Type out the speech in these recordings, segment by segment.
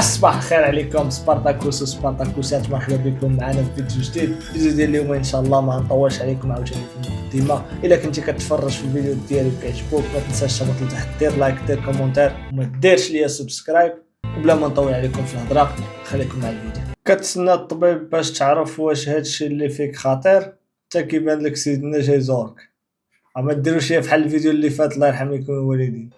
صباح الخير عليكم سبارتاكوس وسبارتاكوسات، مرحبا بكم معنا في فيديو جديد. الفيديو ديال اليوم ان شاء الله ما نطولش عليكم عاوتاني في المقدمه. الا كنتي كتفرج في الفيديو ديالي وكيعجبوك ما تنساش تهبط لتحت دير لايك دير كومونتير وما ديرش ليا سبسكرايب. وبلا ما نطول عليكم في الهضره خليكم مع الفيديو. كتسنى الطبيب باش تعرف واش هادشي اللي فيك خطير حتى كيبان لك سيدنا جاي يزورك. ما ديروش بحال الفيديو اللي فات الله يرحم لكم الوالدين.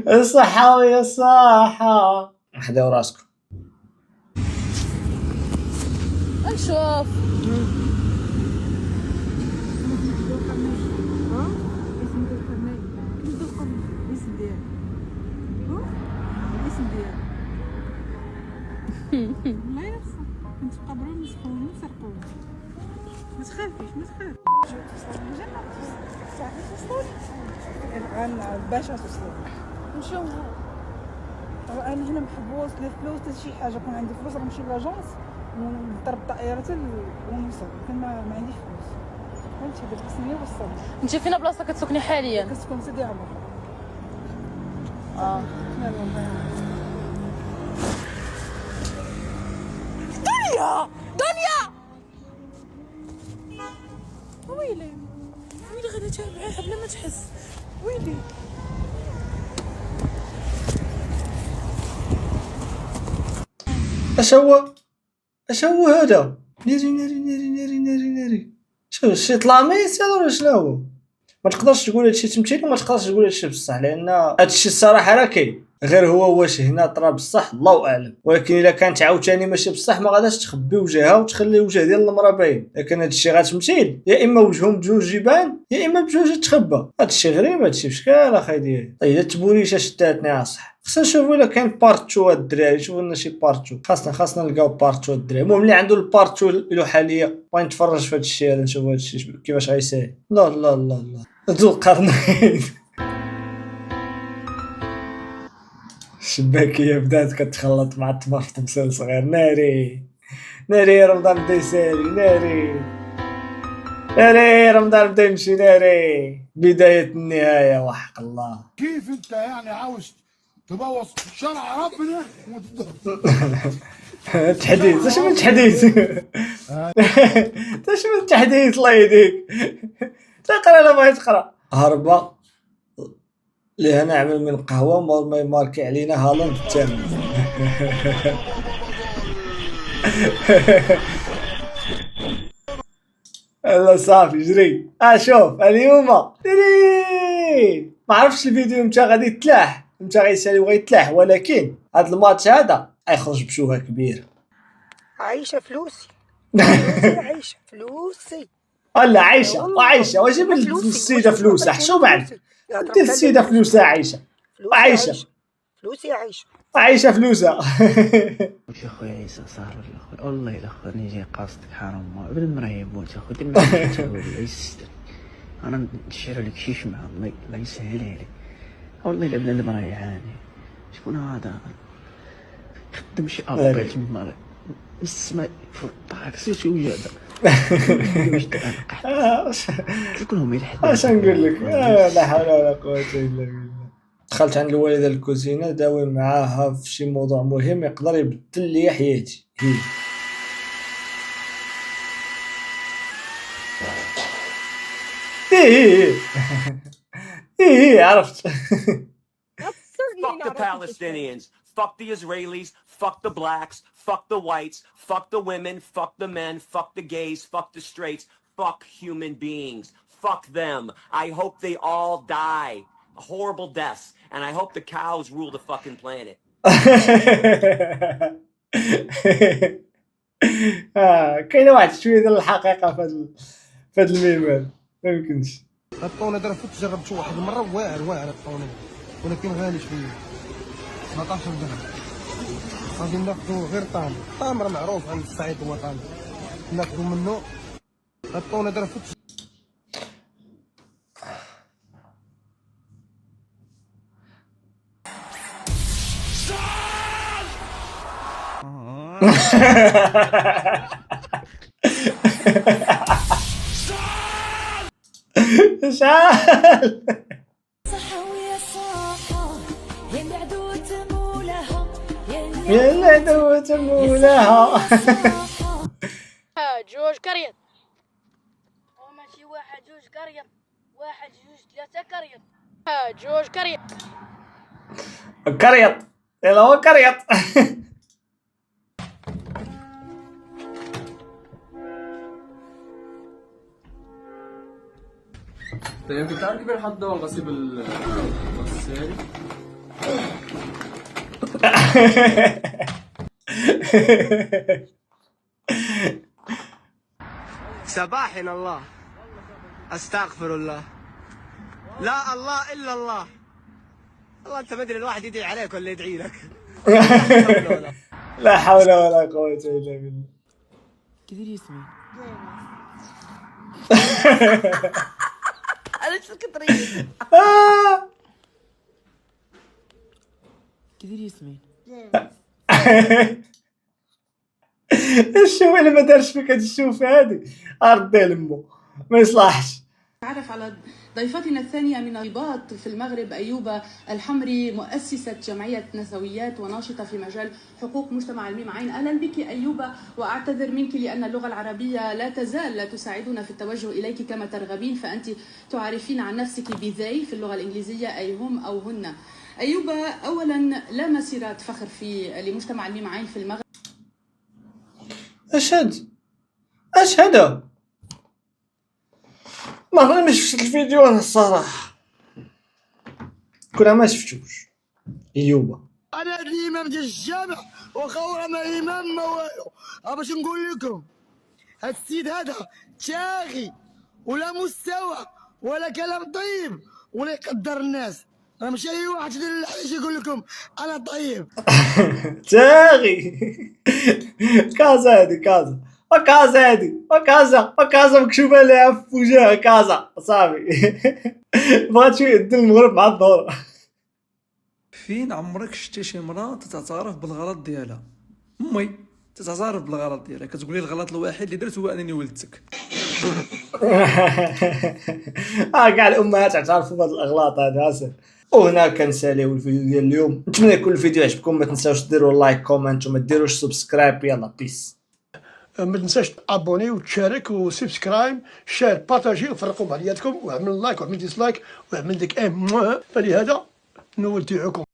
الصحة ويا الصحة حداو راسكم. نشوف ما يرسى نتقبروا نسخونوا نسرقوا. ما تخافيش انا باش توصلوا نشوف. انا هنا محبوس لي فلوس حتى شي حاجه، كون عندي فلوس غنمشي لاجونس ونضرب الطائره حتى ونوصل، لكن ما عنديش فلوس. فهمتي دابا خصني نوصل. انت فين بلاصه كتسكني حاليا؟ كتكون سيدي عمر. دنيا ويلي غادي تابعيها بلا ما تحس. ويلي اش هو هذا؟ ناري شنو شي طلاميس هذا ولا شنو هو؟ ما تقدرش تقول هادشي تمثيل وما تقدرش تقول هادشي بصح، لان هادشي الصراحه راه كاين، غير هو واش هنا طرا بصح الله اعلم. ولكن الا كانت عاوتاني ماشي بصح ما غاداش تخبي وجهها وتخلي الوجه ديال المراه باين، لكن هادشي غير تمثيل، يا اما وجههم بجوج يبان يا اما بجوج تخبى. هادشي غريب، هادشي بشكال اخاي ديالي. طيب التبوريشه شداتني اصح. خصنا نشوفوا الا كاين بارتو هاد الدراري، شوفوا لنا شي بارتو. خاصنا نلقاو بارتو هاد الدراري. المهم اللي عنده البارتو له حاليا بغا نتفرج في هادشي هذا، نشوف هادشي كيفاش غيساهل. لا ذو القرنين. الشباكية بدات كتخلط مع التمر في تمثيل صغير. ناري رمضان بدا يسالي. ناري رمضان بدا يمشي. ناري بداية النهاية وحق الله. كيف انت يعني عاوز تبوظ شرع ربنا تحديث اش من تحديث؟ اش من تحديث الله يهديك. تقرا لا ما يتقرا. هربة اللي نعمل من قهوة مور ما يماركي علينا هالاند الثاني. لا صافي جري. شوف اليوم دري ما عرفتش الفيديو متى غادي يتلاح، متى غيسالي وغيتلاح، ولكن هذا الماتش هذا غيخرج بشوهة كبيرة. عايشة فلوسي. عايشة فلوسي. لا عايشة واش السيدة فلوسها حشو بعد دير السيدة فلوسها عايشة عايشة فلوسها. وش اخويا عيسى صار الاخر والله الاخر نجي قاصدك حرام ما ابن مريم موت اخوي دير يستر. انا نشعر لك شيش مع الله يسهل لي والله ابن المريم يعاني. شكون هذا خدم شي ابيت من مرة اسمع طاق سير وجاده. كلهم يلحد. اش نقول لك؟ لا حول ولا قوة الا بالله. دخلت عند الوالده الكوزينه داوي معاها في شي موضوع مهم يقدر يبدل لي حياتي. ايه عرفت. Fuck the Palestinians, fuck the Israelis, fuck the blacks, fuck the whites, fuck the women, fuck the men, fuck the gays, fuck the straights, fuck human beings, fuck them. I hope they all die horrible deaths, and I hope the cows rule the fucking planet. كاينه واحد شويه ديال الحقيقه في هذا الميم. ما يمكنش. الطونه دابا فوت جربت واحد المره واعر الطونه، ولكن غالي شويه 17 درهم. غادي ناخذو غير طامر معروف عند الصعيد هو طامر، ناخذو منه الطونه دابا فوت. شحال يا العدو تمولها. جوج كريم. وماشي واحد جوج كريم، واحد جوج ثلاثة كريم. جوج كريم. كريط يلا هو كريط. يمكن تعرف كيف نحضر الغسيل الغسالي. سباحنا الله، استغفر الله، لا الله الا الله. والله انت ما ادري الواحد يدعي عليك ولا يدعي لك. لا حول ولا قوة إلا بالله. كثير يسمع. أنا شو كتريد؟ كثير يسمع. الشوفة اللي ما دارش فيك هاد الشوفة هادي أردي لمو ما يصلحش. تعرف على ضيفتنا الثانية من الرباط في المغرب، أيوبة الحمري، مؤسسة جمعية نسويات وناشطة في مجال حقوق مجتمع الميم عين. أهلا بك أيوبة، وأعتذر منك لأن اللغة العربية لا تزال لا تساعدنا في التوجه إليك كما ترغبين، فأنت تعرفين عن نفسك بذي في اللغة الإنجليزية، أي هم أو هن. أيوبة، أولا لا مسيرة فخر لمجتمع الميم عين في المغرب. أشهد ما شفت الفيديو أنا الصراحة، كلها ما شفتوش. أيوبة انا الامام ديال الجامع وخا ما امام ما والو. باش نقول لكم هاد السيد هذا تاغي ولا مستوى ولا كلام طيب ولا يقدر الناس. راه ماشي اي واحد يقول لكم انا طيب. تاغي. كازا هادي كازا وكازا مكشوفة ليها في وجهها كازا صافي. بغات شوية دير المغرب مع الظهر. فين عمرك شتي شي مرأة تتعترف بالغلط ديالها؟ امي تتعترف بالغلط ديالها، كتقولي الغلط الوحيد اللي درت هو انني ولدتك. كاع الامهات اعترفوا بهاد الاغلاط هذا. وهنا كنساليو الفيديو ديال اليوم. نتمنى يكون الفيديو عجبكم، ما تنساوش ديروا لايك كومنت وما ديروش سبسكرايب. يلا بيس. ما تنساش تابوني وتشارك وسبسكرايب شير بارطاجي وفرقوا مع بعضياتكم واعمل لايك واعمل ديسلايك واعمل ديك فلهذا نولتيعكم.